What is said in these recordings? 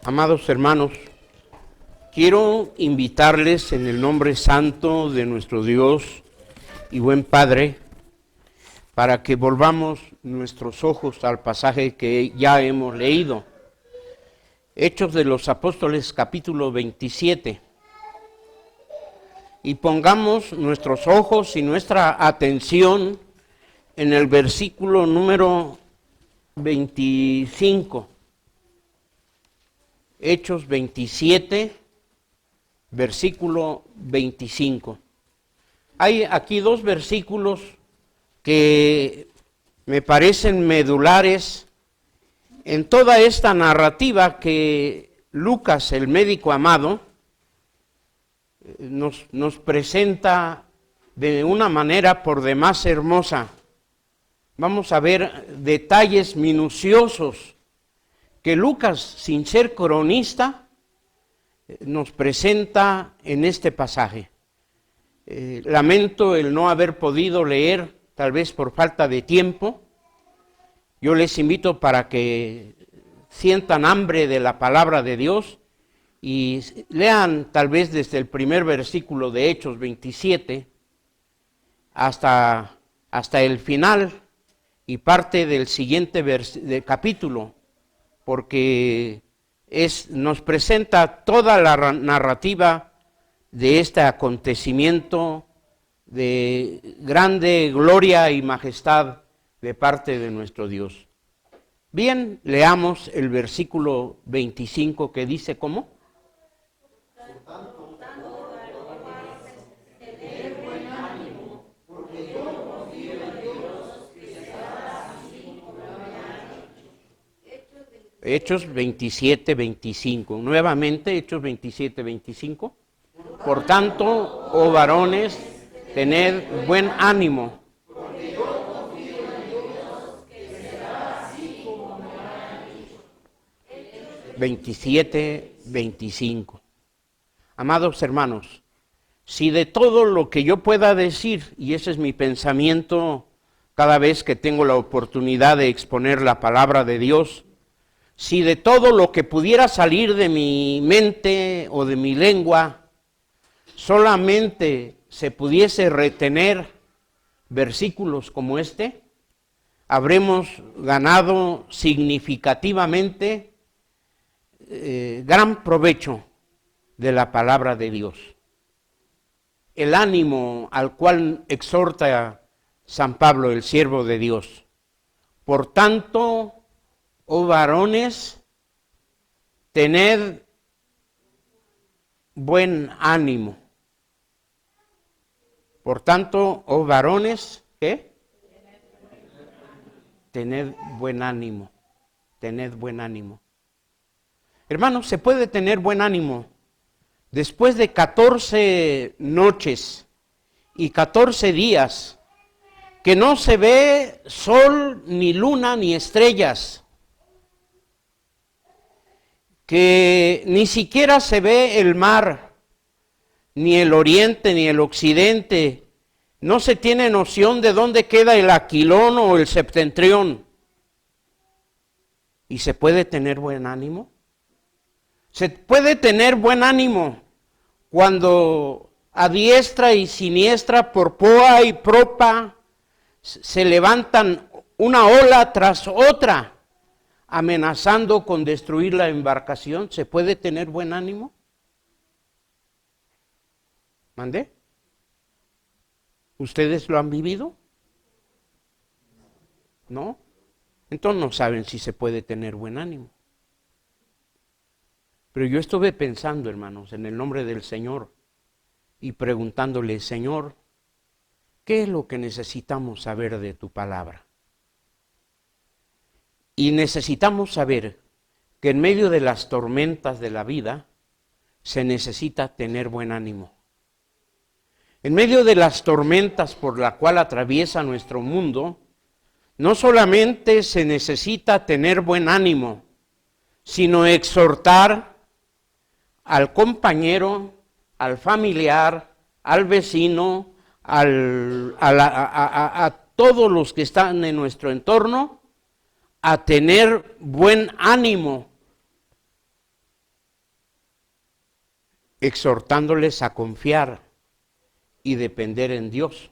Amados hermanos, quiero invitarles en el nombre santo de nuestro Dios y buen Padre para que volvamos nuestros ojos al pasaje que ya hemos leído. Hechos de los Apóstoles, capítulo 27. Y pongamos nuestros ojos y nuestra atención en el versículo número 25. Hechos 27, versículo 25. Hay aquí dos versículos que me parecen medulares en toda esta narrativa que Lucas, el médico amado, nos presenta de una manera por demás hermosa. Vamos a ver detalles minuciosos que Lucas, sin ser cronista, nos presenta en este pasaje. Lamento el no haber podido leer, tal vez por falta de tiempo. Yo les invito para que sientan hambre de la palabra de Dios y lean tal vez desde el primer versículo de Hechos 27 hasta el final y parte del siguiente capítulo, porque nos presenta toda la narrativa de este acontecimiento de grande gloria y majestad de parte de nuestro Dios. Bien, leamos el versículo 25 que dice ¿cómo? Hechos 27, 25. Nuevamente, Hechos 27, 25. Por tanto, oh varones, tened buen ánimo. 27, 25. Amados hermanos, si de todo lo que yo pueda decir, y ese es mi pensamiento cada vez que tengo la oportunidad de exponer la palabra de Dios, si de todo lo que pudiera salir de mi mente o de mi lengua, solamente se pudiese retener versículos como este, habremos ganado significativamente gran provecho de la palabra de Dios. El ánimo al cual exhorta San Pablo, el siervo de Dios. Por tanto, oh varones, tened buen ánimo. Por tanto, oh varones, ¿qué? Tened buen ánimo. Tened buen ánimo. Hermanos, se puede tener buen ánimo después de 14 noches y 14 días que no se ve sol, ni luna, ni estrellas, que ni siquiera se ve el mar, ni el oriente, ni el occidente, no se tiene noción de dónde queda el aquilón o el septentrión. ¿Y se puede tener buen ánimo? Se puede tener buen ánimo cuando a diestra y siniestra, por popa y propa, se levantan una ola tras otra, amenazando con destruir la embarcación. ¿Se puede tener buen ánimo? ¿Mandé? ¿Ustedes lo han vivido? ¿No? Entonces no saben si se puede tener buen ánimo. Pero yo estuve pensando, hermanos, en el nombre del Señor y preguntándole, Señor, ¿qué es lo que necesitamos saber de tu palabra? Y necesitamos saber que en medio de las tormentas de la vida se necesita tener buen ánimo. En medio de las tormentas por la cual atraviesa nuestro mundo, no solamente se necesita tener buen ánimo, sino exhortar al compañero, al familiar, al vecino, a todos los que están en nuestro entorno, a tener buen ánimo. exhortándoles a confiar y depender en Dios.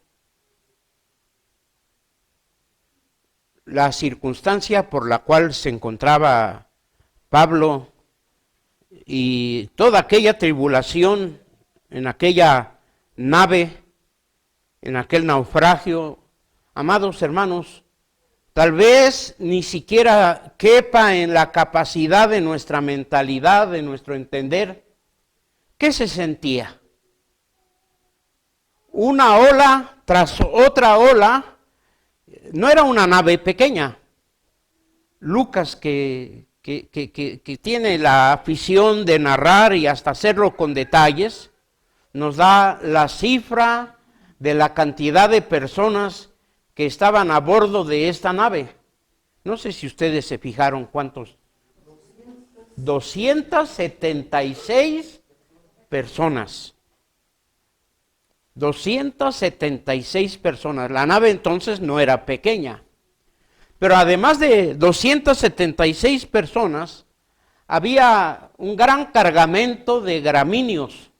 La circunstancia por la cual se encontraba Pablo y toda aquella tribulación en aquella nave, en aquel naufragio, amados hermanos, tal vez ni siquiera quepa en la capacidad de nuestra mentalidad, de nuestro entender. ¿Qué se sentía? Una ola tras otra ola. No era una nave pequeña. Lucas, que tiene la afición de narrar y hasta hacerlo con detalles, nos da la cifra de la cantidad de personas que estaban a bordo de esta nave. No sé si ustedes se fijaron cuántos. 276 personas. 276 personas. La nave entonces no era pequeña. Pero además de 276 personas, había un gran cargamento de gramíneos,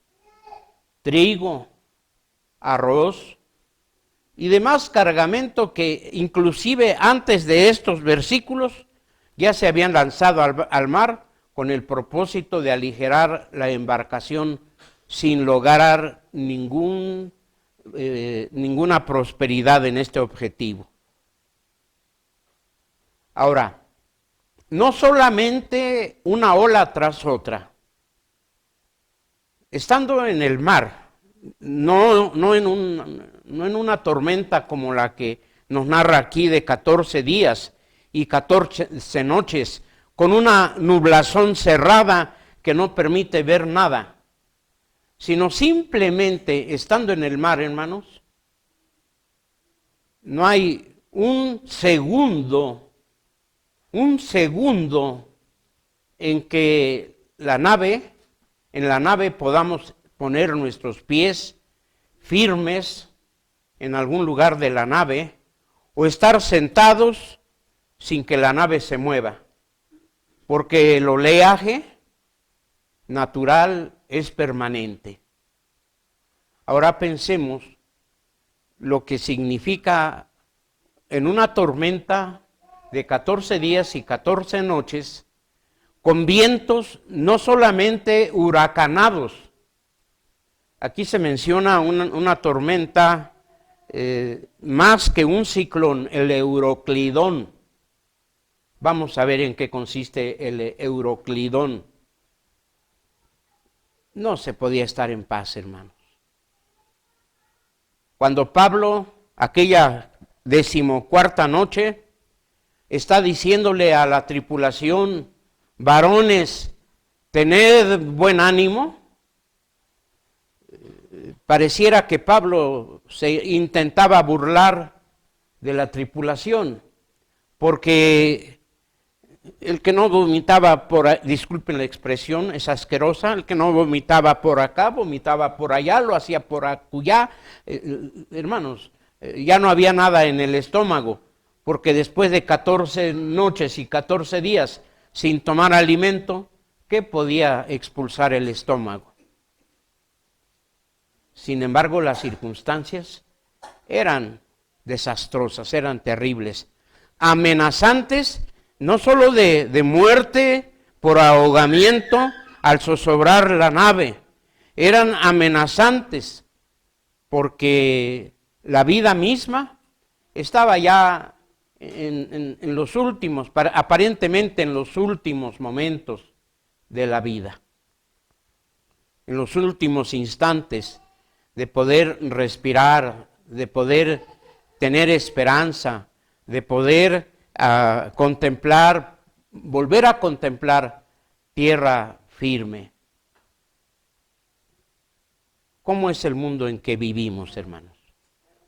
trigo, arroz y demás cargamento que inclusive antes de estos versículos ya se habían lanzado al mar con el propósito de aligerar la embarcación sin lograr ninguna prosperidad en este objetivo. Ahora, no solamente una ola tras otra, estando en el mar, no en una tormenta como la que nos narra aquí de 14 días y 14 noches, con una nublazón cerrada que no permite ver nada, sino simplemente estando en el mar, hermanos, no hay un segundo en que en la nave podamos poner nuestros pies firmes en algún lugar de la nave o estar sentados sin que la nave se mueva, porque el oleaje natural es permanente. Ahora pensemos lo que significa en una tormenta de 14 días y 14 noches, con vientos no solamente huracanados. Aquí se menciona una tormenta más que un ciclón, el Euroclidón. Vamos a ver en qué consiste el Euroclidón. No se podía estar en paz, hermanos. Cuando Pablo, aquella 14ª noche, está diciéndole a la tripulación: varones, tened buen ánimo. Pareciera que Pablo se intentaba burlar de la tripulación, porque el que no vomitaba disculpen la expresión, es asquerosa, el que no vomitaba por acá, vomitaba por allá, lo hacía por acullá. Hermanos, ya no había nada en el estómago, porque después de 14 noches y 14 días sin tomar alimento, ¿qué podía expulsar el estómago? Sin embargo, las circunstancias eran desastrosas, eran terribles, amenazantes, no solo de muerte por ahogamiento al zozobrar la nave, eran amenazantes porque la vida misma estaba ya en los últimos, aparentemente en los últimos momentos de la vida, en los últimos instantes de poder respirar, de poder tener esperanza, de poder contemplar, volver a contemplar tierra firme. ¿Cómo es el mundo en que vivimos, hermanos?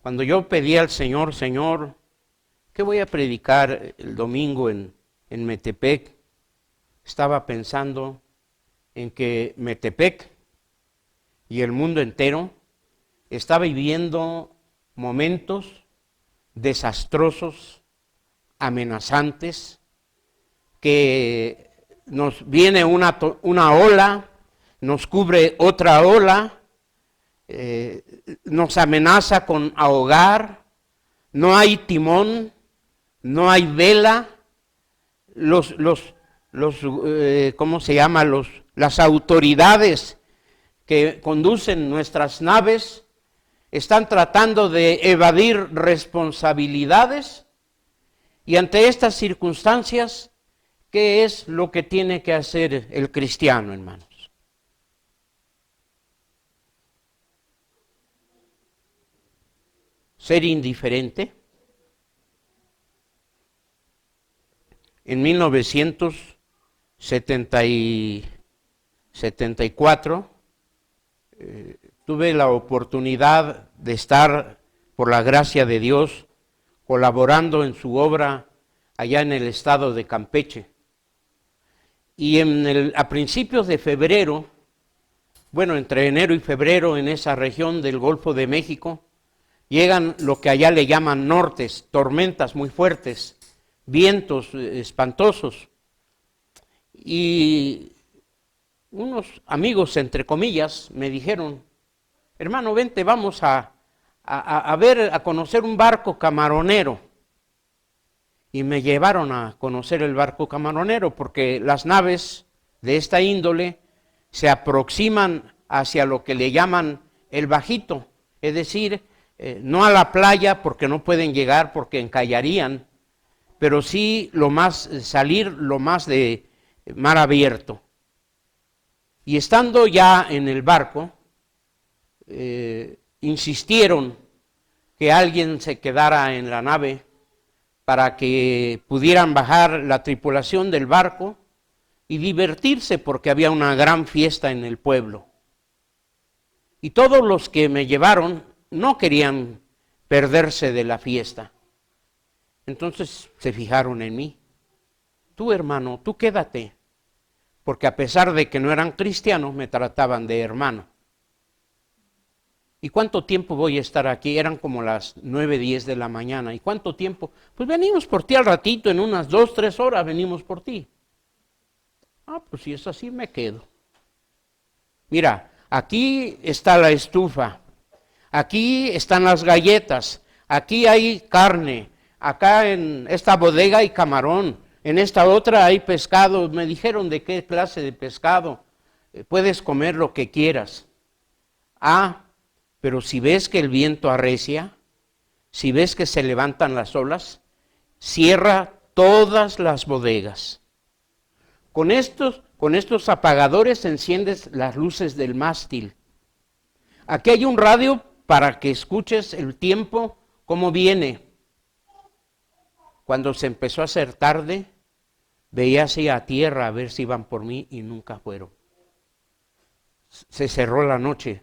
Cuando yo pedí al Señor, Señor, ¿qué voy a predicar el domingo en Metepec? Estaba pensando en que Metepec y el mundo entero está viviendo momentos desastrosos, amenazantes, que nos viene una ola nos cubre otra ola, nos amenaza con ahogar, no hay timón, no hay vela, ¿cómo se llama? Las autoridades que conducen nuestras naves están tratando de evadir responsabilidades, y ante estas circunstancias, ¿qué es lo que tiene que hacer el cristiano, hermanos? ¿Ser indiferente? En 1974 tuve la oportunidad de estar, por la gracia de Dios, colaborando en su obra allá en el estado de Campeche. Y a principios de febrero, bueno, entre enero y febrero, en esa región del Golfo de México, llegan lo que allá le llaman nortes, tormentas muy fuertes, vientos espantosos. Y unos amigos, entre comillas, me dijeron: hermano, vente, vamos a conocer un barco camaronero. Y me llevaron a conocer el barco camaronero, porque las naves de esta índole se aproximan hacia lo que le llaman el bajito, es decir, no a la playa porque no pueden llegar, porque encallarían, pero sí salir lo más de mar abierto. Y estando ya en el barco, insistieron que alguien se quedara en la nave para que pudieran bajar la tripulación del barco y divertirse, porque había una gran fiesta en el pueblo. Y todos los que me llevaron no querían perderse de la fiesta. Entonces se fijaron en mí: tú, hermano, tú quédate, porque a pesar de que no eran cristianos, me trataban de hermano. ¿Y cuánto tiempo voy a estar aquí? Eran como las 9, 10 de la mañana. ¿Y cuánto tiempo? Pues venimos por ti al ratito, en unas 2, 3 horas venimos por ti. Ah, pues si es así, me quedo. Mira, aquí está la estufa, aquí están las galletas, aquí hay carne, acá en esta bodega hay camarón, en esta otra hay pescado. Me dijeron de qué clase de pescado, puedes comer lo que quieras. Ah, pero si ves que el viento arrecia, si ves que se levantan las olas, cierra todas las bodegas. Con estos apagadores enciendes las luces del mástil. Aquí hay un radio para que escuches el tiempo, cómo viene. Cuando se empezó a hacer tarde, veía hacia tierra a ver si iban por mí y nunca fueron. Se cerró la noche.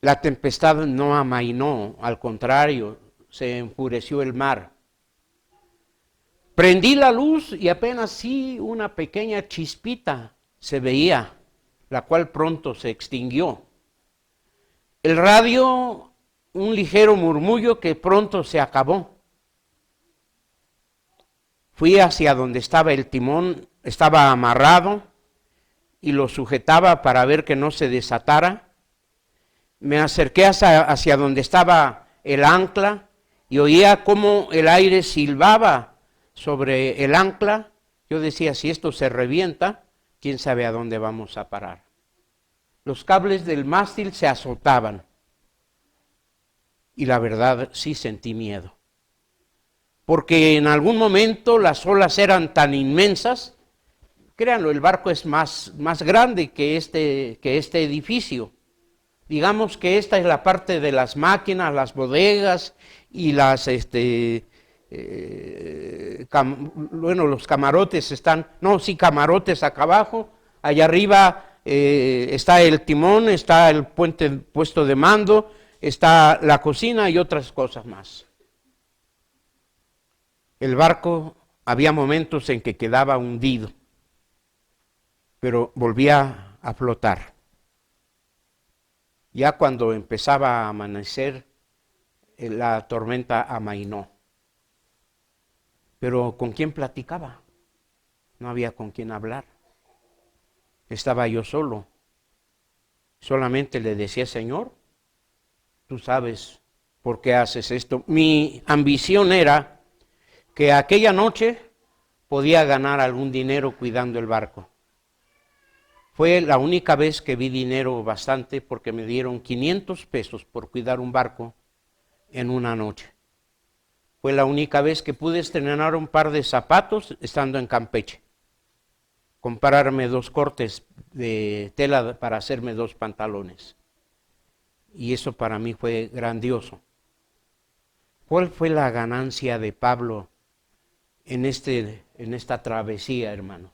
La tempestad no amainó, al contrario, se enfureció el mar. Prendí la luz y apenas sí una pequeña chispita se veía, la cual pronto se extinguió. El radio, un ligero murmullo que pronto se acabó. Fui hacia donde estaba el timón, estaba amarrado y lo sujetaba para ver que no se desatara. Me acerqué hacia donde estaba el ancla y oía cómo el aire silbaba sobre el ancla. Yo decía: si esto se revienta, quién sabe a dónde vamos a parar. Los cables del mástil se azotaban y la verdad sí sentí miedo, porque en algún momento las olas eran tan inmensas. Créanlo, el barco es más grande que este edificio. Digamos que esta es la parte de las máquinas, las bodegas y los camarotes están, camarotes acá abajo. Allá arriba está el timón, está el puesto de mando, está la cocina y otras cosas más. El barco había momentos en que quedaba hundido, pero volvía a flotar. Ya cuando empezaba a amanecer, la tormenta amainó. Pero ¿con quién platicaba? No había con quién hablar. estaba yo solo. Solamente le decía, Señor, tú sabes por qué haces esto. Mi ambición era que aquella noche podía ganar algún dinero cuidando el barco. Fue la única vez que vi dinero bastante porque me dieron 500 pesos por cuidar un barco en una noche. Fue la única vez que pude estrenar un par de zapatos estando en Campeche. Comprarme 2 cortes de tela para hacerme 2 pantalones. Y eso para mí fue grandioso. ¿Cuál fue la ganancia de Pablo en esta travesía, hermanos?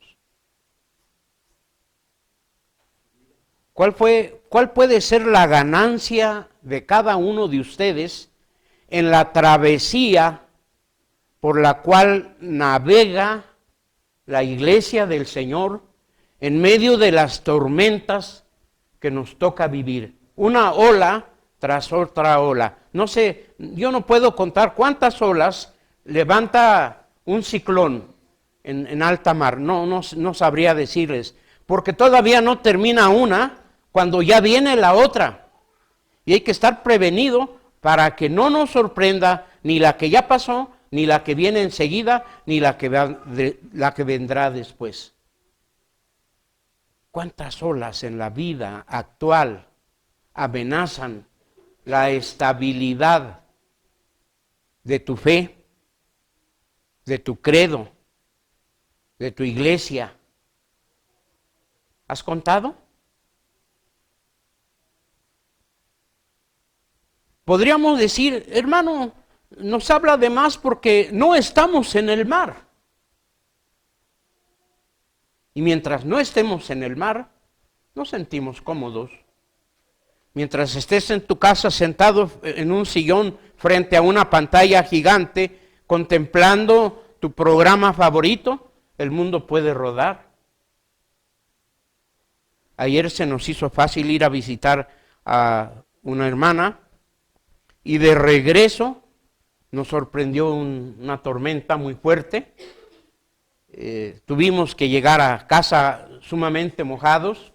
¿Cuál puede ser la ganancia de cada uno de ustedes en la travesía por la cual navega la iglesia del Señor en medio de las tormentas que nos toca vivir? Una ola tras otra ola. No sé, yo no puedo contar cuántas olas levanta un ciclón en alta mar. No sabría decirles, porque todavía no termina una cuando ya viene la otra. Y hay que estar prevenido para que no nos sorprenda ni la que ya pasó, ni la que viene enseguida, ni la que vendrá después. ¿Cuántas olas en la vida actual amenazan la estabilidad de tu fe, de tu credo, de tu iglesia? ¿Has contado? Podríamos decir, hermano, nos habla de más porque no estamos en el mar. Y mientras no estemos en el mar, nos sentimos cómodos. Mientras estés en tu casa sentado en un sillón frente a una pantalla gigante, contemplando tu programa favorito, el mundo puede rodar. Ayer se nos hizo fácil ir a visitar a una hermana y de regreso nos sorprendió una tormenta muy fuerte. Tuvimos que llegar a casa sumamente mojados.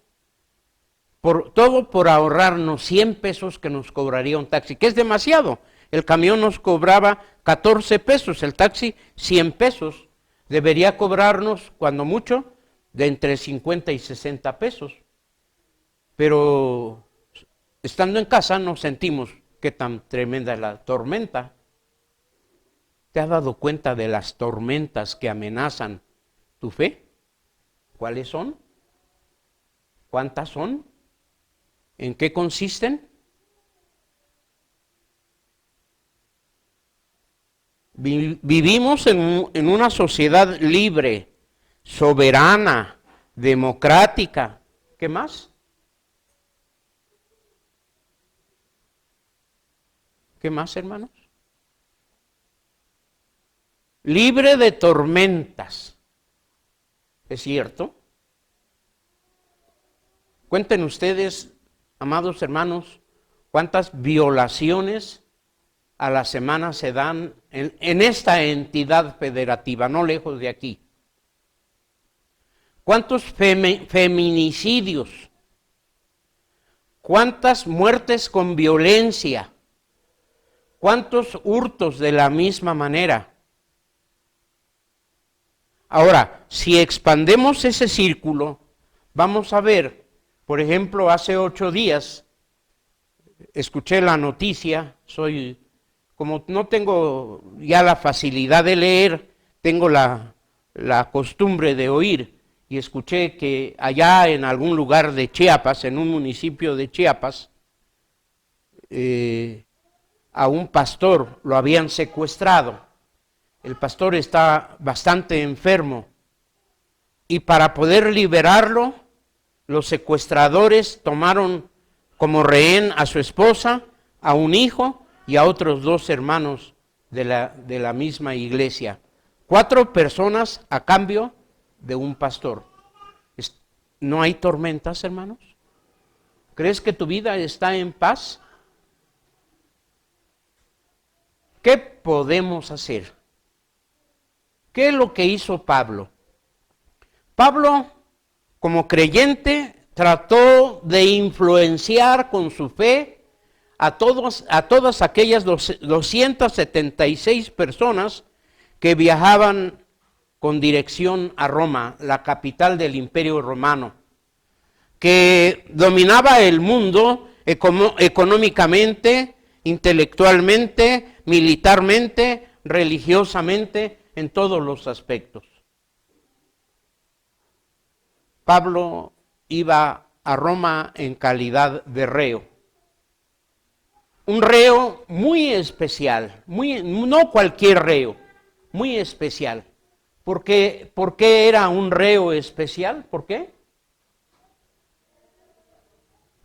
Todo por ahorrarnos 100 pesos que nos cobraría un taxi, que es demasiado. El camión nos cobraba 14 pesos, el taxi 100 pesos. Debería cobrarnos, cuando mucho, de entre 50 y 60 pesos. Pero estando en casa nos sentimos qué tan tremenda es la tormenta. ¿Te has dado cuenta de las tormentas que amenazan tu fe? ¿Cuáles son? ¿Cuántas son? ¿En qué consisten? Vivimos en una sociedad libre, soberana, democrática. ¿Qué más? ¿Qué más, hermanos? Libre de tormentas. ¿Es cierto? Cuenten ustedes, amados hermanos, cuántas violaciones a la semana se dan en esta entidad federativa, no lejos de aquí. ¿Cuántos feminicidios? ¿Cuántas muertes con violencia? ¿Cuántos hurtos de la misma manera? Ahora, si expandemos ese círculo, vamos a ver, por ejemplo, hace 8 días, escuché la noticia, como no tengo ya la facilidad de leer, tengo la costumbre de oír, y escuché que allá en algún lugar de Chiapas, en un municipio de Chiapas, a un pastor lo habían secuestrado. El pastor está bastante enfermo y para poder liberarlo, los secuestradores tomaron como rehén a su esposa, a un hijo y a otros 2 hermanos de la misma iglesia. 4 personas a cambio de un pastor. ¿No hay tormentas, hermanos? ¿Crees que tu vida está en paz? ¿Qué podemos hacer? ¿Qué es lo que hizo Pablo? Pablo como creyente, trató de influenciar con su fe a todas aquellas 276 personas que viajaban con dirección a Roma, la capital del Imperio Romano, que dominaba el mundo económicamente, intelectualmente, militarmente, religiosamente, en todos los aspectos. Pablo iba a Roma en calidad de reo. Un reo muy especial, no cualquier reo, muy especial. ¿Por qué era un reo especial? ¿Por qué?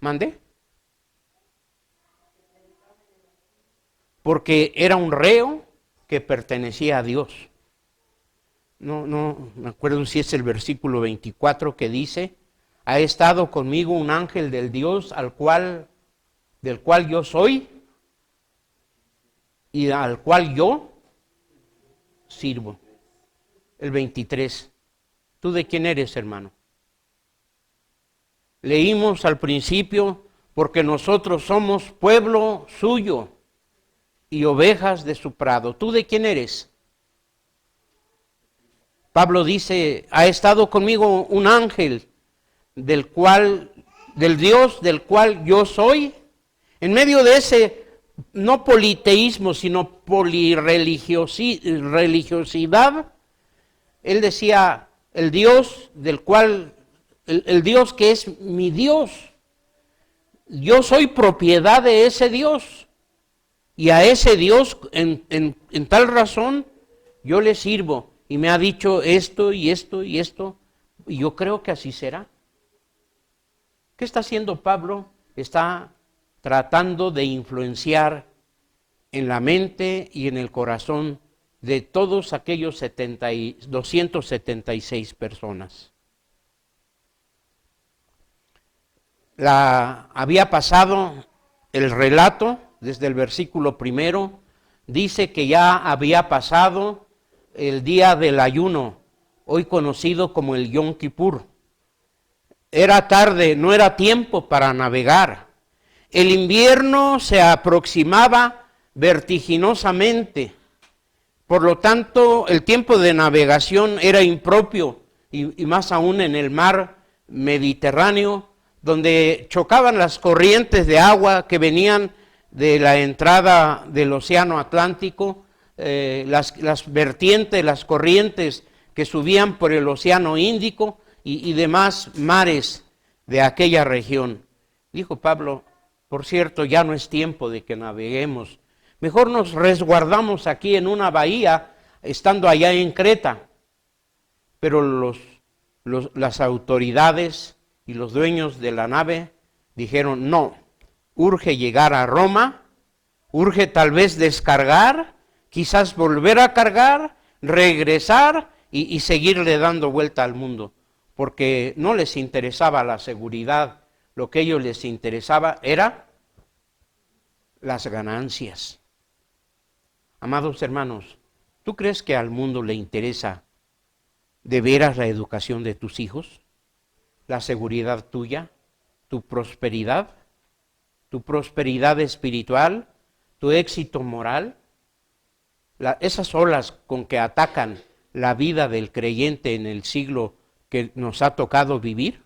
¿Mande? Porque era un reo que pertenecía a Dios. No me acuerdo si es el versículo 24 que dice: ha estado conmigo un ángel del Dios del cual yo soy y al cual yo sirvo. El 23. ¿Tú de quién eres, hermano? Leímos al principio: porque nosotros somos pueblo suyo y ovejas de su prado. ¿Tú de quién eres? Pablo dice: ha estado conmigo un ángel del Dios del cual yo soy. En medio de ese, no politeísmo, sino polirreligiosidad, él decía: el Dios del cual, el Dios que es mi Dios, yo soy propiedad de ese Dios, y a ese Dios en tal razón yo le sirvo, y me ha dicho esto y esto y esto, y yo creo que así será. ¿Qué está haciendo Pablo? Está tratando de influenciar en la mente y en el corazón de todos aquellos 276 personas. Había pasado el relato desde el versículo 1, dice que ya había pasado el día del ayuno, hoy conocido como el Yom Kippur. Era tarde, no era tiempo para navegar. El invierno se aproximaba vertiginosamente. Por lo tanto, el tiempo de navegación era impropio, y más aún en el mar Mediterráneo, donde chocaban las corrientes de agua que venían de la entrada del Océano Atlántico, las vertientes, las corrientes que subían por el Océano Índico y demás mares de aquella región. Dijo Pablo: por cierto, ya no es tiempo de que naveguemos. Mejor nos resguardamos aquí en una bahía, estando allá en Creta. Pero las autoridades y los dueños de la nave dijeron: no, urge llegar a Roma, urge tal vez descargar, quizás volver a cargar, regresar y seguirle dando vuelta al mundo, porque no les interesaba la seguridad, lo que a ellos les interesaba era las ganancias. Amados hermanos, ¿tú crees que al mundo le interesa de veras la educación de tus hijos? ¿La seguridad tuya? ¿Tu prosperidad? ¿Tu prosperidad espiritual? ¿Tu éxito moral? Esas olas con que atacan la vida del creyente en el siglo que nos ha tocado vivir.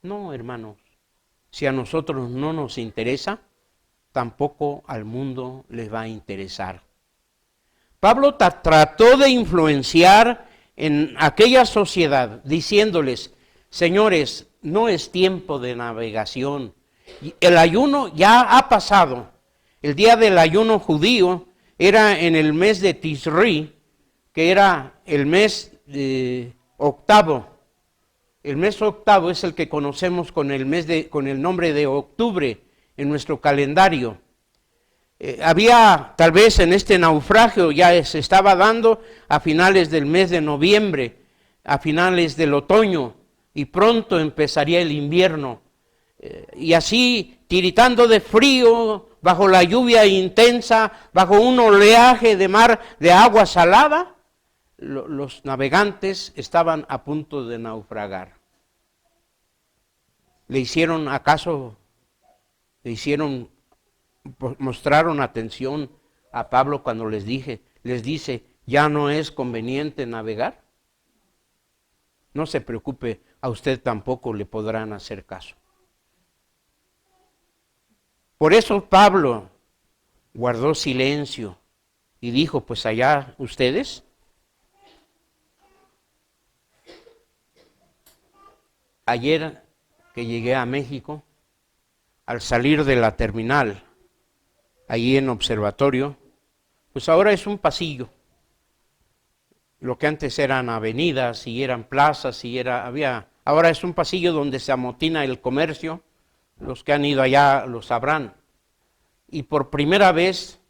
No, hermanos, si a nosotros no nos interesa, tampoco al mundo les va a interesar. Pablo trató de influenciar en aquella sociedad, diciéndoles: señores, no es tiempo de navegación. El ayuno ya ha pasado. El día del ayuno judío era en el mes de Tisri, que era el mes octavo. El mes octavo es el que conocemos con el nombre de octubre en nuestro calendario. Había tal vez en este naufragio, ya se estaba dando a finales del mes de noviembre, a finales del otoño, y pronto empezaría el invierno. Y así, tiritando de frío, bajo la lluvia intensa, bajo un oleaje de mar de agua salada, los navegantes estaban a punto de naufragar. ¿Le hicieron acaso, mostraron atención a Pablo cuando les dice, ya no es conveniente navegar? No se preocupe, a usted tampoco le podrán hacer caso. Por eso Pablo guardó silencio y dijo, pues allá ustedes. Ayer que llegué a México, al salir de la terminal, allí en Observatorio, pues ahora es un pasillo. Lo que antes eran avenidas y eran plazas ahora es un pasillo donde se amotina el comercio. Los que han ido allá lo sabrán. Y por primera vez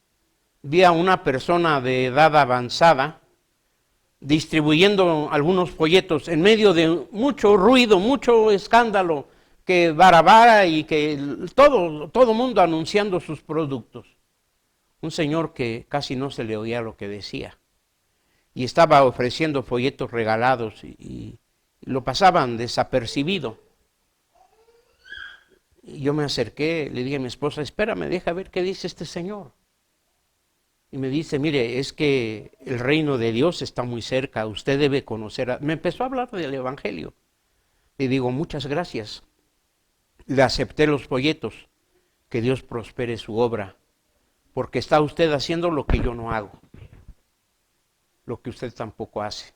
vi a una persona de edad avanzada distribuyendo algunos folletos en medio de mucho ruido, mucho escándalo, que barabara y que todo mundo anunciando sus productos. Un señor que casi no se le oía lo que decía. Y estaba ofreciendo folletos regalados y lo pasaban desapercibido. Y yo me acerqué, le dije a mi esposa, espérame, deja ver qué dice este señor. Y me dice, mire, es que el reino de Dios está muy cerca, usted debe conocer. Me empezó a hablar del evangelio. Le digo, muchas gracias. Le acepté los folletos, que Dios prospere su obra, porque está usted haciendo lo que yo no hago, lo que usted tampoco hace.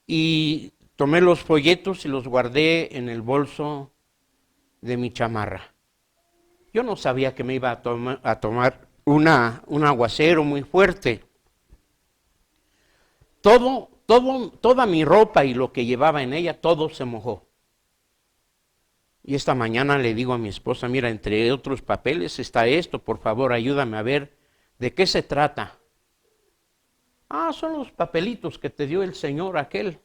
Y tomé los folletos y los guardé en el bolso de mi chamarra. Yo no sabía que me iba a tomar un aguacero muy fuerte. Toda mi ropa y lo que llevaba en ella, todo se mojó. Y esta mañana le digo a mi esposa, mira, entre otros papeles está esto, por favor ayúdame a ver de qué se trata. Ah, son los papelitos que te dio el señor aquel.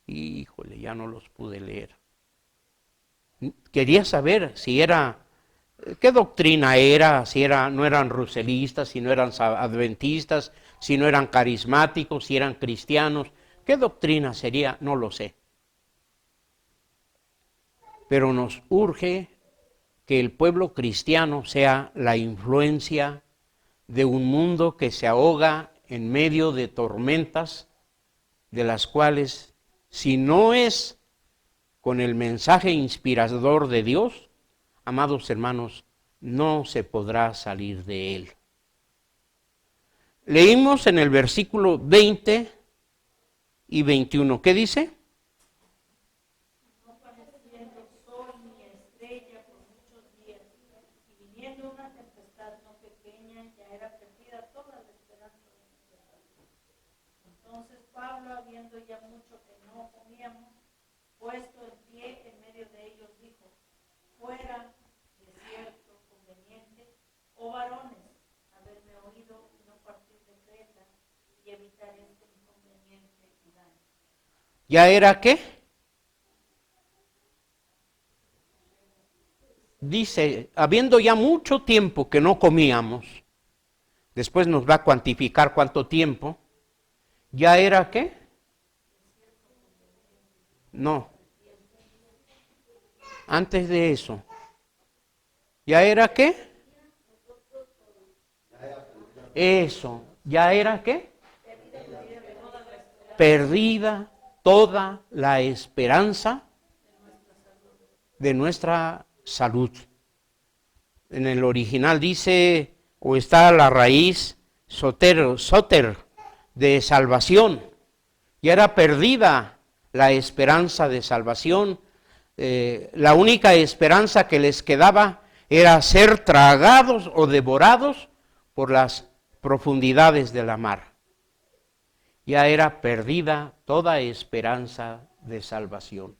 Híjole, ya no los pude leer. Quería saber si era, qué doctrina era, no eran ruselistas, si no eran adventistas, si no eran carismáticos, si eran cristianos. ¿Qué doctrina sería? No lo sé. Pero nos urge que el pueblo cristiano sea la influencia de un mundo que se ahoga en medio de tormentas, de las cuales, si no es con el mensaje inspirador de Dios, amados hermanos, no se podrá salir de él. Leímos en el versículo 20 y 21, ¿qué dice? No apareciendo sol ni estrella por muchos días, y viniendo una tempestad no pequeña, ya era perdida toda la esperanza de nuestra salud. Entonces Pablo, habiendo ya mucho que no comíamos, puesto en pie en medio de ellos, dijo, fuera desierto conveniente, oh varones, haberme oído y no partir de Creta y evitar este inconveniente y daño. ¿Ya era qué? Dice, habiendo ya mucho tiempo que no comíamos, después nos va a cuantificar cuánto tiempo, ¿ya era qué? No. Antes de eso, ¿ya era qué? Eso, ¿ya era qué? Perdida toda la esperanza de nuestra salud. En el original dice, o está la raíz soter, de salvación. Ya era perdida la esperanza de salvación. La única esperanza que les quedaba era ser tragados o devorados por las profundidades de la mar. Ya era perdida toda esperanza de salvación.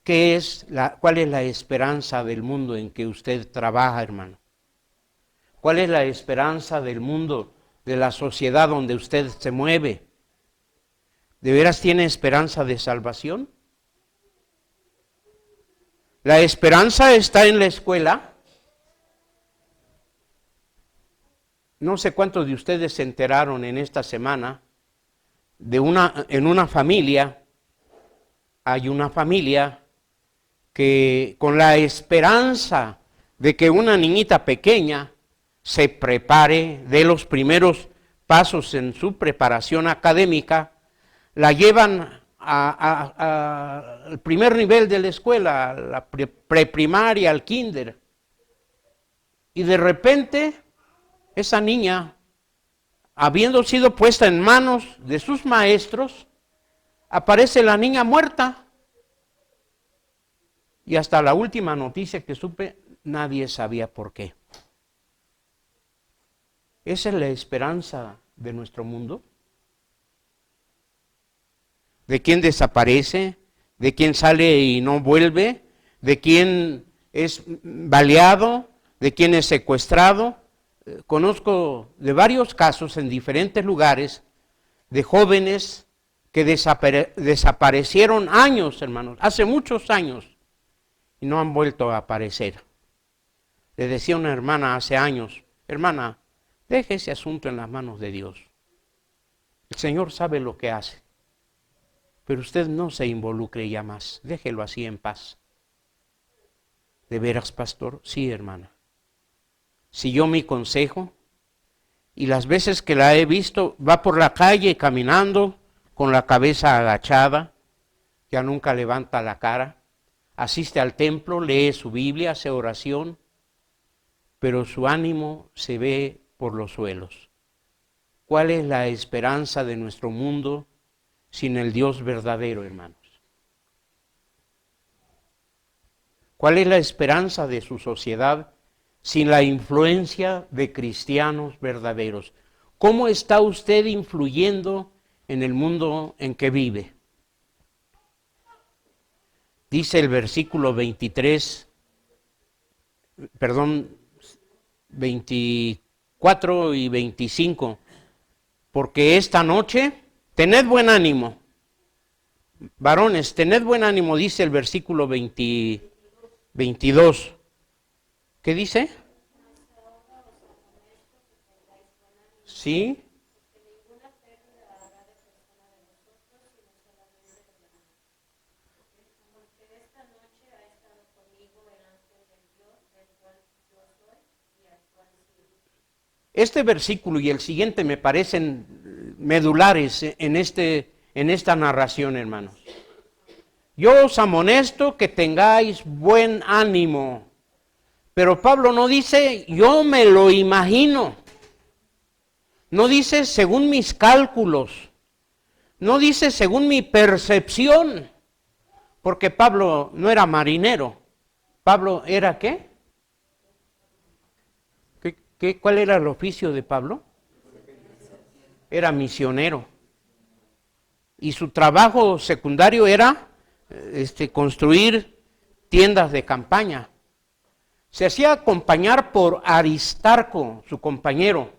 ¿Cuál es la esperanza del mundo en que usted trabaja, hermano? ¿Cuál es la esperanza del mundo, de la sociedad donde usted se mueve? ¿De veras tiene esperanza de salvación? La esperanza está en la escuela. No sé cuántos de ustedes se enteraron en esta semana en una familia hay una familia que con la esperanza de que una niñita pequeña se prepare, dé los primeros pasos en su preparación académica, la llevan al primer nivel de la escuela, a la preprimaria, al kinder. Y de repente, esa niña, habiendo sido puesta en manos de sus maestros, aparece la niña muerta. Y hasta la última noticia que supe, nadie sabía por qué. ¿Esa es la esperanza de nuestro mundo? ¿De quién desaparece? ¿De quién sale y no vuelve? ¿De quién es baleado? ¿De quién es secuestrado? Conozco de varios casos en diferentes lugares de jóvenes que desaparecieron años, hermanos, hace muchos años, y no han vuelto a aparecer. Le decía una hermana hace años, hermana, deje ese asunto en las manos de Dios. El Señor sabe lo que hace, pero usted no se involucre ya más, déjelo así en paz. ¿De veras, pastor? Sí, hermana. Siguió mi consejo y las veces que la he visto va por la calle caminando con la cabeza agachada, ya nunca levanta la cara, asiste al templo, lee su Biblia, hace oración, pero su ánimo se ve por los suelos. ¿Cuál es la esperanza de nuestro mundo sin el Dios verdadero, hermanos? ¿Cuál es la esperanza de su sociedad sin la influencia de cristianos verdaderos? ¿Cómo está usted influyendo en el mundo en que vive? Dice el versículo 24 y 25, porque esta noche, tened buen ánimo, varones, tened buen ánimo, dice el versículo 22. ¿Qué dice? Sí. Este versículo y el siguiente me parecen medulares en esta narración, hermanos. Yo os amonesto que tengáis buen ánimo. Pero Pablo no dice, yo me lo imagino. No dice, según mis cálculos. No dice, según mi percepción. Porque Pablo no era marinero. ¿Pablo era qué? ¿Cuál era el oficio de Pablo? Era misionero. Y su trabajo secundario era construir tiendas de campaña. Se hacía acompañar por Aristarco, su compañero.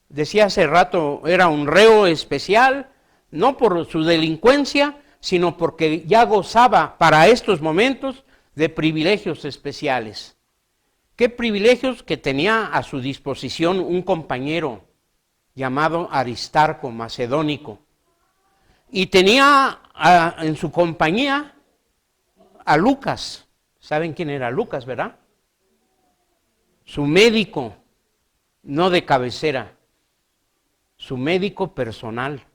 Decía hace rato, era un reo especial, no por su delincuencia, sino porque ya gozaba para estos momentos de privilegios especiales. ¿Qué privilegios? Que tenía a su disposición un compañero llamado Aristarco, macedónico. Y tenía en su compañía a Lucas. ¿Saben quién era Lucas, verdad? Su médico, no de cabecera, su médico personal.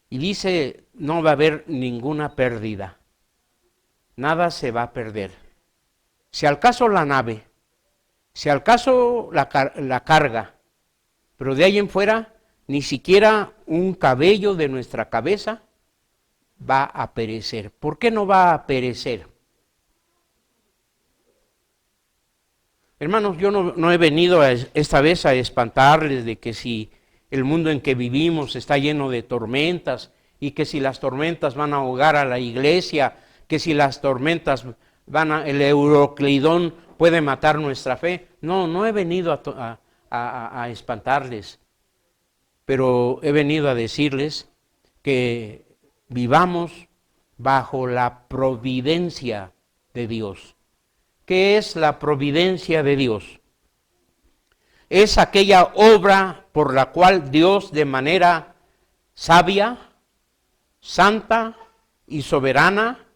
Y dice, no va a haber ninguna pérdida, nada se va a perder. Si al caso la nave, si al caso la carga, pero de ahí en fuera, ni siquiera un cabello de nuestra cabeza va a perecer. ¿Por qué no va a perecer? Hermanos, yo no he venido esta vez a espantarles de que si el mundo en que vivimos está lleno de tormentas y que si las tormentas van a ahogar a la iglesia, que si las tormentas el Euroclidón puede matar nuestra fe. No he venido a espantarles, pero he venido a decirles que vivamos bajo la providencia de Dios. ¿Qué es la providencia de Dios? Es aquella obra por la cual Dios de manera sabia, santa y soberana,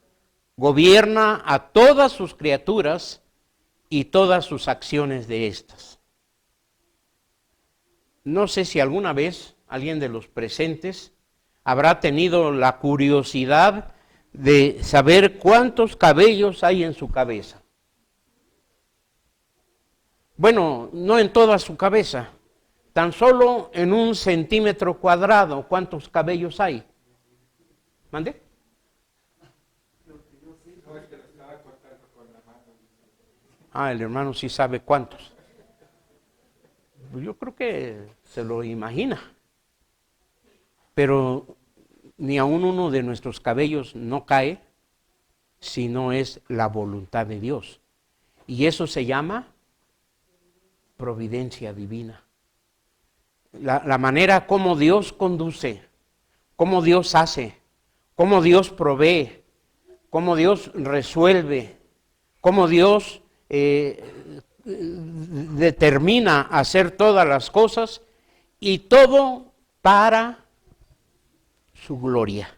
gobierna a todas sus criaturas y todas sus acciones de estas. No sé si alguna vez alguien de los presentes habrá tenido la curiosidad de saber cuántos cabellos hay en su cabeza. Bueno, no en toda su cabeza, tan solo en 1 centímetro cuadrado, ¿cuántos cabellos hay? ¿Mande? El hermano sí sabe cuántos. Yo creo que se lo imagina. Pero ni aún uno de nuestros cabellos no cae si no es la voluntad de Dios. Y eso se llama providencia divina. La manera como Dios conduce, cómo Dios hace, cómo Dios provee, cómo Dios resuelve, cómo Dios determina hacer todas las cosas, y todo para su gloria.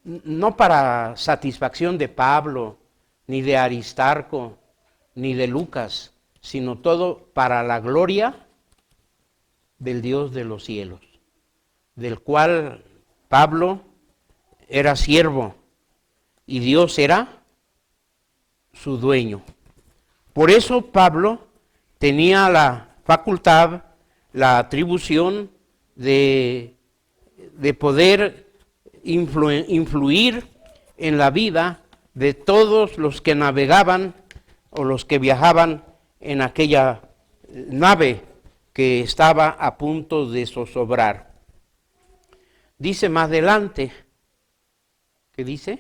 No para satisfacción de Pablo, ni de Aristarco, ni de Lucas, sino todo para la gloria del Dios de los cielos, del cual Pablo era siervo y Dios era su dueño. Por eso Pablo tenía la facultad, la atribución de poder influir en la vida de todos los que navegaban o los que viajaban en aquella nave que estaba a punto de zozobrar. Dice más adelante, ¿qué dice?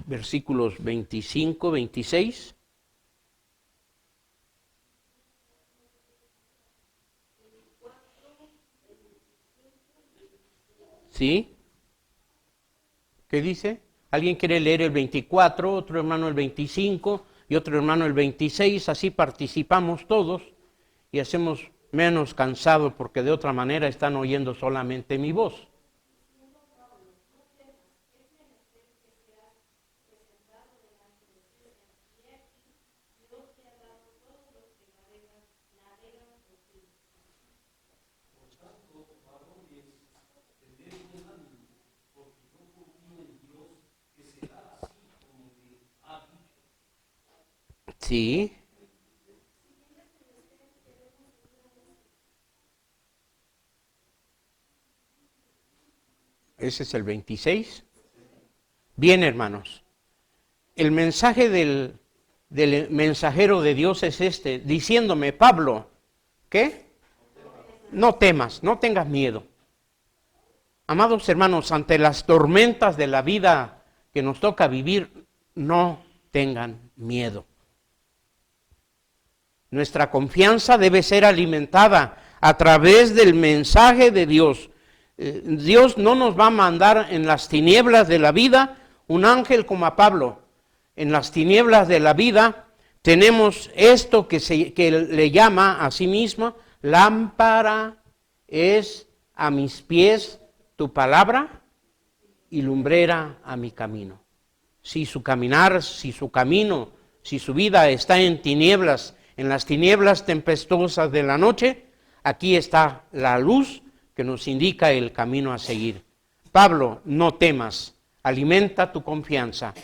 Versículos 25, 26. ¿Sí? ¿Qué dice? ¿Alguien quiere leer el 24, otro hermano el 25 y otro hermano el 26? Así participamos todos y hacemos menos cansado, porque de otra manera están oyendo solamente mi voz. Sí. Ese es el 26. Bien, hermanos. El mensaje del mensajero de Dios es este, diciéndome, Pablo, ¿qué? No temas, no tengas miedo. Amados hermanos, ante las tormentas de la vida que nos toca vivir, no tengan miedo. Nuestra confianza debe ser alimentada a través del mensaje de Dios. Dios no nos va a mandar en las tinieblas de la vida un ángel como a Pablo. En las tinieblas de la vida tenemos esto que le llama a sí mismo, lámpara es a mis pies tu palabra y lumbrera a mi camino. Si su caminar, si su camino, si su vida está en tinieblas, en las tinieblas tempestuosas de la noche, aquí está la luz que nos indica el camino a seguir. Pablo, no temas, alimenta tu confianza,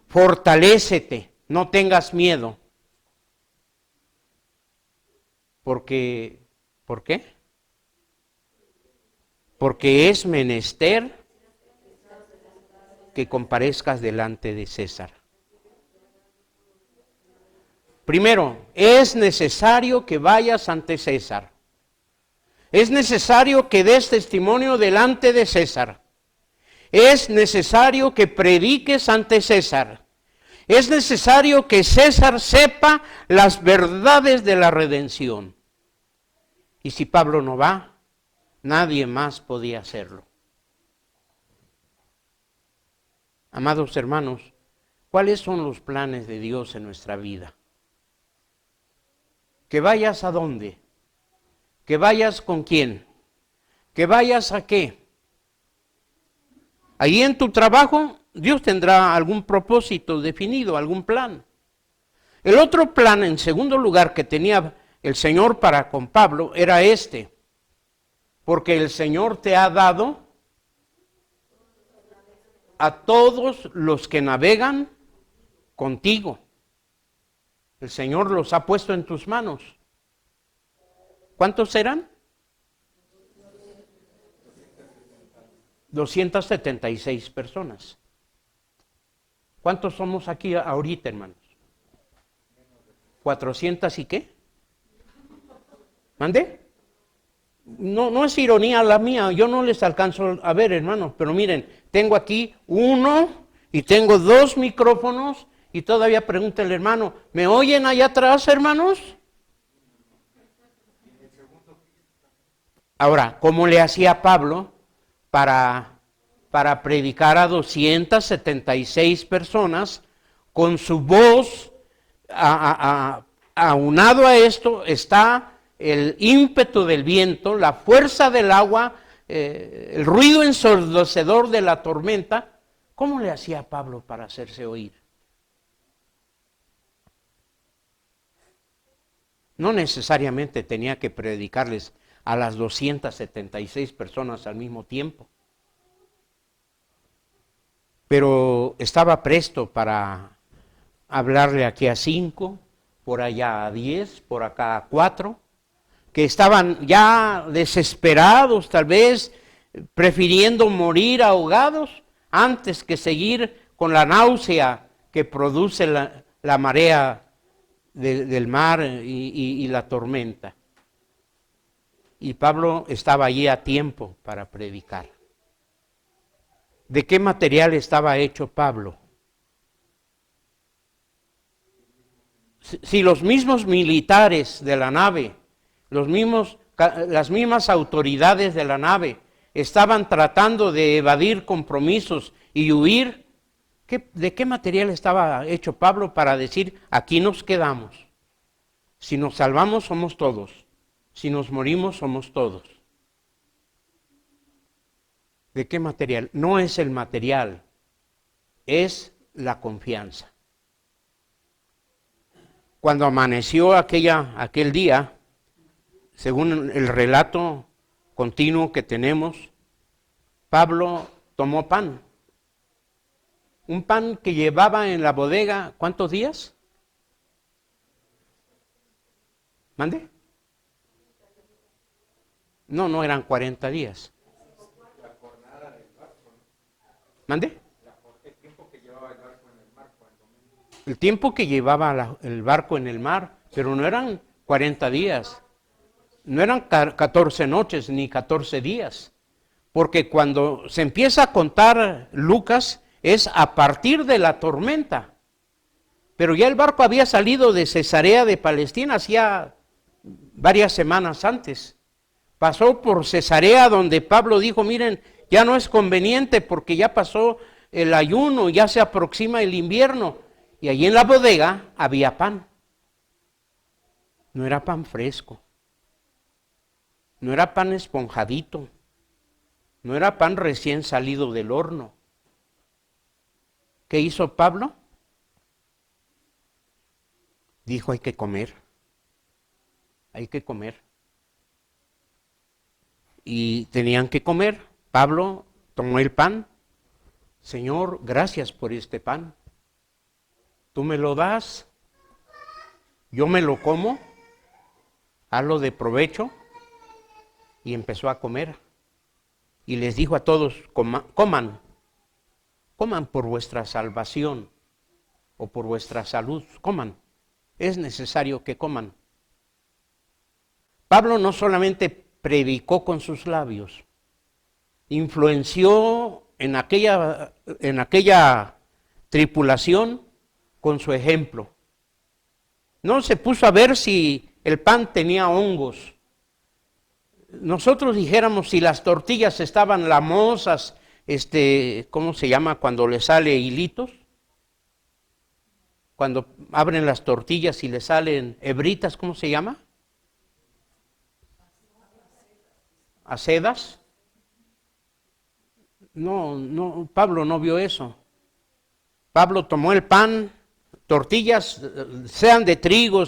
fortalécete, no tengas miedo. Porque, ¿por qué? Porque es menester que comparezcas delante de César. Primero, es necesario que vayas ante César. Es necesario que des testimonio delante de César. Es necesario que prediques ante César. Es necesario que César sepa las verdades de la redención. Y si Pablo no va, nadie más podía hacerlo. Amados hermanos, ¿cuáles son los planes de Dios en nuestra vida? ¿Que vayas a dónde? ¿Que vayas con quién? ¿Que vayas a qué? Ahí en tu trabajo, Dios tendrá algún propósito definido, algún plan. El otro plan, en segundo lugar, que tenía el Señor para con Pablo, era este. Porque el Señor te ha dado a todos los que navegan contigo. El Señor los ha puesto en tus manos. ¿Cuántos serán? 276 personas. ¿Cuántos somos aquí ahorita, hermanos? ¿400 y qué? ¿Mande? No es ironía la mía, yo no les alcanzo a ver, hermanos, pero miren, tengo aquí uno y tengo 2 micrófonos y todavía pregunta el hermano, ¿me oyen allá atrás, hermanos? Ahora, ¿cómo le hacía Pablo para predicar a 276 personas con su voz? Aunado a esto está el ímpetu del viento, la fuerza del agua, el ruido ensordecedor de la tormenta. ¿Cómo le hacía Pablo para hacerse oír? No necesariamente tenía que predicarles a las 276 personas al mismo tiempo, pero estaba presto para hablarle aquí a 5, por allá a 10, por acá a 4, que estaban ya desesperados, tal vez prefiriendo morir ahogados antes que seguir con la náusea que produce la marea del mar y la tormenta. Y Pablo estaba allí a tiempo para predicar. ¿De qué material estaba hecho Pablo? Si los mismos militares de la nave, las mismas autoridades de la nave estaban tratando de evadir compromisos y huir, ¿de qué material estaba hecho Pablo para decir, aquí nos quedamos? Si nos salvamos somos todos, si nos morimos somos todos. ¿De qué material? No es el material, es la confianza. Cuando amaneció aquel día, según el relato continuo que tenemos, Pablo tomó pan. Un pan que llevaba en la bodega, ¿cuántos días? ¿Mande? No eran 40 días. ¿Mande? El tiempo que llevaba el barco en el mar, pero no eran 40 días, no eran 14 noches ni 14 días, porque cuando se empieza a contar Lucas es a partir de la tormenta, pero ya el barco había salido de Cesarea de Palestina hacía varias semanas antes, pasó por Cesarea donde Pablo dijo, miren, ya no es conveniente porque ya pasó el ayuno, ya se aproxima el invierno. Y allí en la bodega había pan. No era pan fresco. No era pan esponjadito. No era pan recién salido del horno. ¿Qué hizo Pablo? Dijo, hay que comer. Hay que comer. Y tenían que comer. Pablo tomó el pan. Señor, gracias por este pan. Tú me lo das, yo me lo como, hazlo de provecho, y empezó a comer. Y les dijo a todos, coman por vuestra salvación o por vuestra salud, coman, es necesario que coman. Pablo no solamente predicó con sus labios, influenció en aquella tripulación con su ejemplo. No se puso a ver si el pan tenía hongos. Nosotros dijéramos si las tortillas estaban lamosas, ¿cómo se llama cuando le sale hilitos? Cuando abren las tortillas y le salen hebritas, ¿cómo se llama? Acedas. No, Pablo no vio eso. Pablo tomó el pan, tortillas, sean de trigo,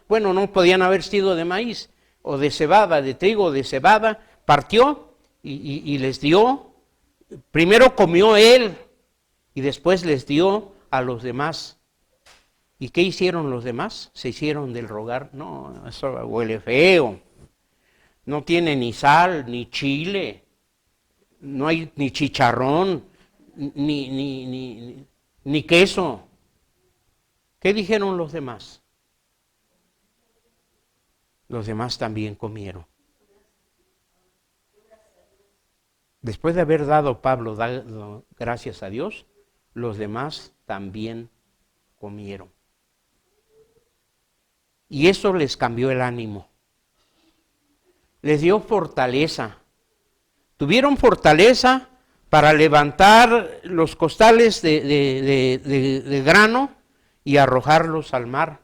bueno, no podían haber sido de maíz o de cebada, de trigo o de cebada, partió y les dio. Primero comió él y después les dio a los demás. ¿Y qué hicieron los demás? Se hicieron del rogar. No, eso huele feo. No tiene ni sal, ni chile, no hay ni chicharrón, ni queso. ¿Qué dijeron los demás? Los demás también comieron. Después de haber dado Pablo gracias a Dios, los demás también comieron. Y eso les cambió el ánimo. Les dio fortaleza. Tuvieron fortaleza para levantar los costales de grano y arrojarlos al mar.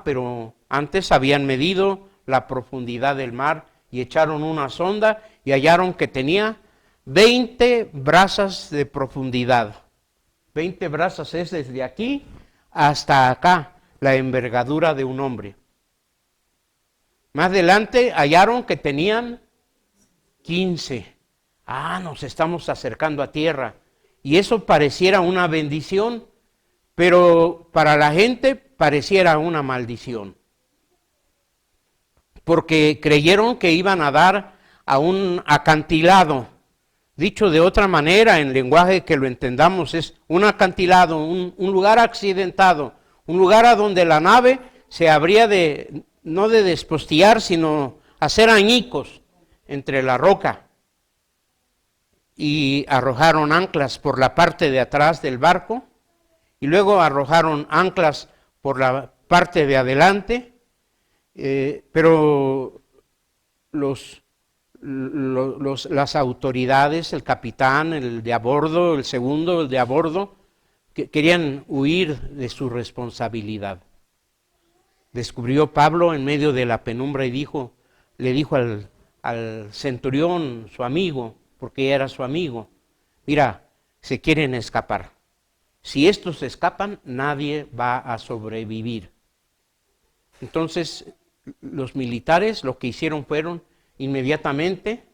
Pero antes habían medido la profundidad del mar y echaron una sonda y hallaron que tenía 20 brazas de profundidad. 20 brazas es desde aquí hasta acá, la envergadura de un hombre. Más adelante hallaron que tenían 15. Nos estamos acercando a tierra. Y eso pareciera una bendición, pero para la gente pareciera una maldición. Porque creyeron que iban a dar a un acantilado. Dicho de otra manera, en lenguaje que lo entendamos, es un acantilado, un lugar accidentado, un lugar a donde la nave se habría no de despostillar, sino hacer añicos entre la roca. Y arrojaron anclas por la parte de atrás del barco, y luego arrojaron anclas por la parte de adelante, pero las autoridades, el capitán, el de a bordo, el segundo, el de a bordo, querían huir de su responsabilidad. Descubrió Pablo en medio de la penumbra y le dijo al centurión, su amigo, porque era su amigo, mira, se quieren escapar. Si estos se escapan, nadie va a sobrevivir. Entonces, los militares lo que hicieron fueron inmediatamente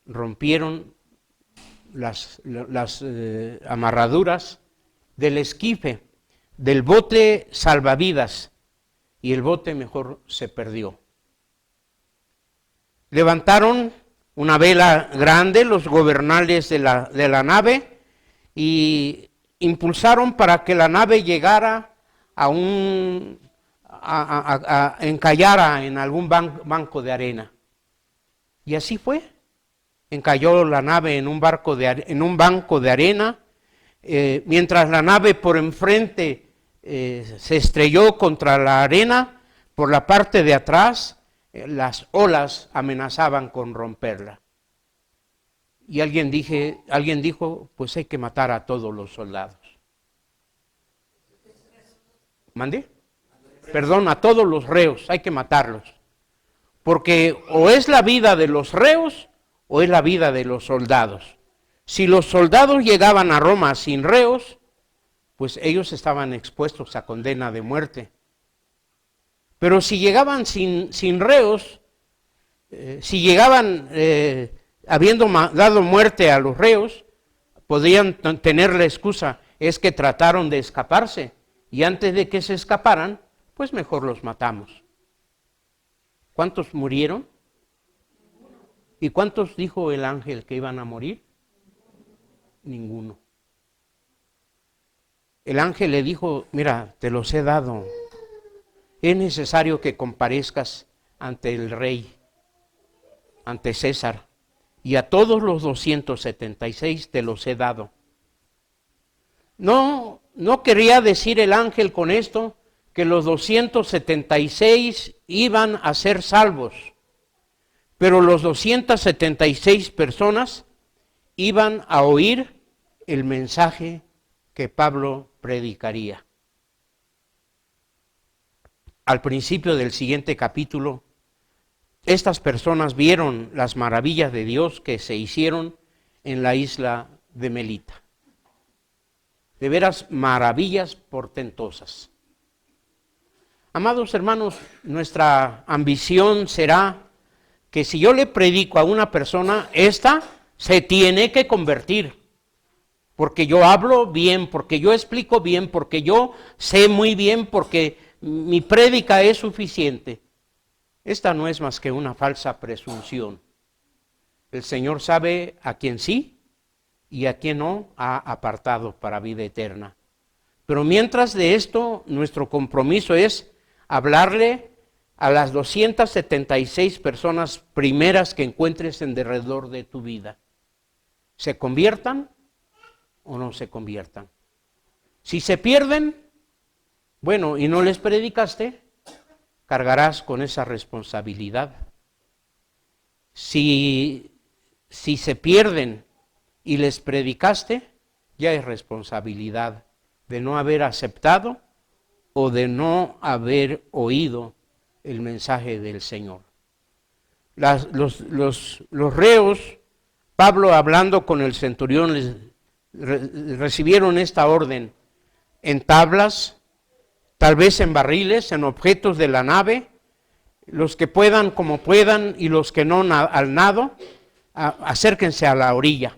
rompieron las amarraduras del esquife, del bote salvavidas, y el bote mejor se perdió. Levantaron una vela grande los gobernales de la nave y impulsaron para que la nave llegara encallara en algún banco de arena. Y así fue. Encalló la nave en un banco de arena, mientras la nave por enfrente se estrelló contra la arena, por la parte de atrás las olas amenazaban con romperla. Y alguien dijo, pues hay que matar a todos los soldados. ¿Mande? Perdón, a todos los reos, hay que matarlos. Porque o es la vida de los reos o es la vida de los soldados. Si los soldados llegaban a Roma sin reos, pues ellos estaban expuestos a condena de muerte. Pero si llegaban sin reos, si llegaban habiendo dado muerte a los reos, podrían tener la excusa, es que trataron de escaparse, y antes de que se escaparan, pues mejor los matamos. ¿Cuántos murieron? ¿Y cuántos dijo el ángel que iban a morir? Ninguno. El ángel le dijo, mira, te los he dado. Es necesario que comparezcas ante el rey, ante César, y a todos los 276 te los he dado. No quería decir el ángel con esto que los 276 iban a ser salvos, pero los 276 personas iban a oír el mensaje que Pablo predicaría. Al principio del siguiente capítulo, estas personas vieron las maravillas de Dios que se hicieron en la isla de Melita. De veras, maravillas portentosas. Amados hermanos, nuestra ambición será que si yo le predico a una persona, ésta se tiene que convertir. Porque yo hablo bien, porque yo explico bien, porque yo sé muy bien, porque mi prédica es suficiente. Esta no es más que una falsa presunción. El Señor sabe a quién sí y a quién no ha apartado para vida eterna. Pero mientras de esto, nuestro compromiso es hablarle a las 276 personas primeras que encuentres en derredor de tu vida. ¿Se conviertan o no se conviertan? Si se pierden, bueno, y no les predicaste, cargarás con esa responsabilidad. Si se pierden y les predicaste, ya es responsabilidad de no haber aceptado o de no haber oído el mensaje del Señor. Los reos, Pablo hablando con el centurión, recibieron esta orden en tablas, tal vez en barriles, en objetos de la nave, los que puedan como puedan y los que no al nado, acérquense a la orilla,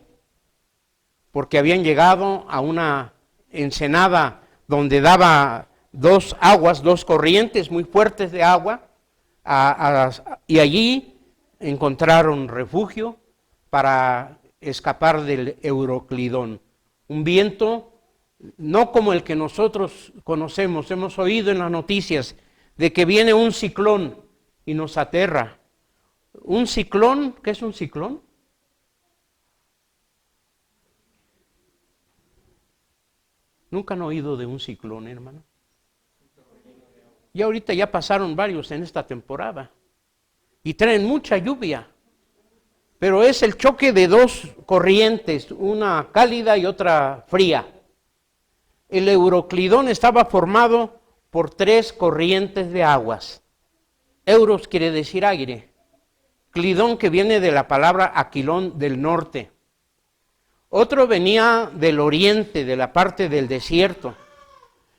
porque habían llegado a una ensenada donde daba dos corrientes muy fuertes de agua, y allí encontraron refugio para escapar del Euroclidón, un viento no como el que nosotros conocemos. Hemos oído en las noticias de que viene un ciclón y nos aterra. ¿Un ciclón? ¿Qué es un ciclón? ¿Nunca han oído de un ciclón, hermano? Y ahorita ya pasaron varios en esta temporada y traen mucha lluvia, pero es el choque de dos corrientes, una cálida y otra fría. El Euroclidón estaba formado por tres corrientes de aguas. Euros quiere decir aire, clidón que viene de la palabra aquilón del norte. Otro venía del oriente, de la parte del desierto,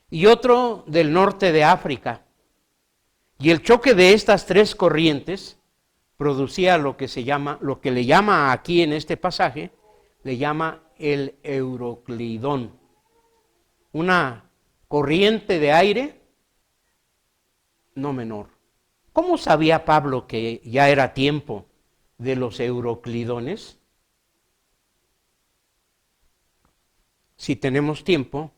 y otro del norte de África. Y el choque de estas tres corrientes producía lo que le llama aquí en este pasaje, le llama el Euroclidón. Una corriente de aire no menor. ¿Cómo sabía Pablo que ya era tiempo de los Euroclidones? Si tenemos tiempo,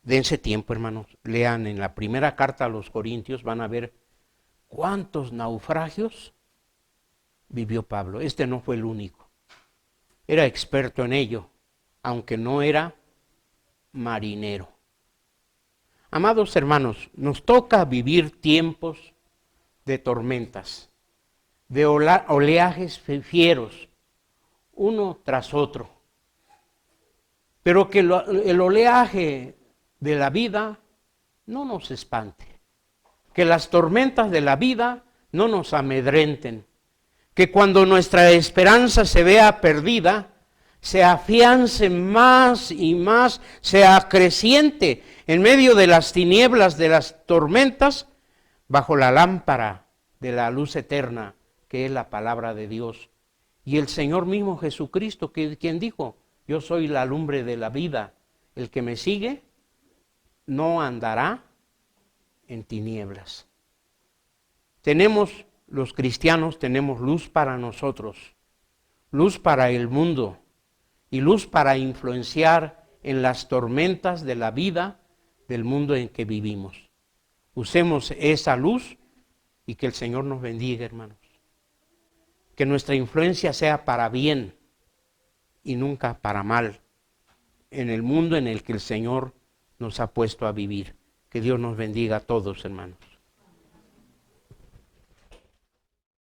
dense tiempo, hermanos. Lean en la primera carta a los Corintios, van a ver cuántos naufragios vivió Pablo. Este no fue el único. Era experto en ello, aunque no era marinero. Amados hermanos, nos toca vivir tiempos de tormentas, de oleajes fieros, uno tras otro. Pero que el oleaje de la vida no nos espante, que las tormentas de la vida no nos amedrenten, que cuando nuestra esperanza se vea perdida, se afiance más y más, se acreciente en medio de las tinieblas de las tormentas, bajo la lámpara de la luz eterna, que es la palabra de Dios. Y el Señor mismo Jesucristo, quien dijo: yo soy la lumbre de la vida, el que me sigue no andará en tinieblas. Los cristianos tenemos luz para nosotros, luz para el mundo y luz para influenciar en las tormentas de la vida del mundo en que vivimos. Usemos esa luz y que el Señor nos bendiga, hermanos. Que nuestra influencia sea para bien y nunca para mal en el mundo en el que el Señor nos ha puesto a vivir. Que Dios nos bendiga a todos, hermanos.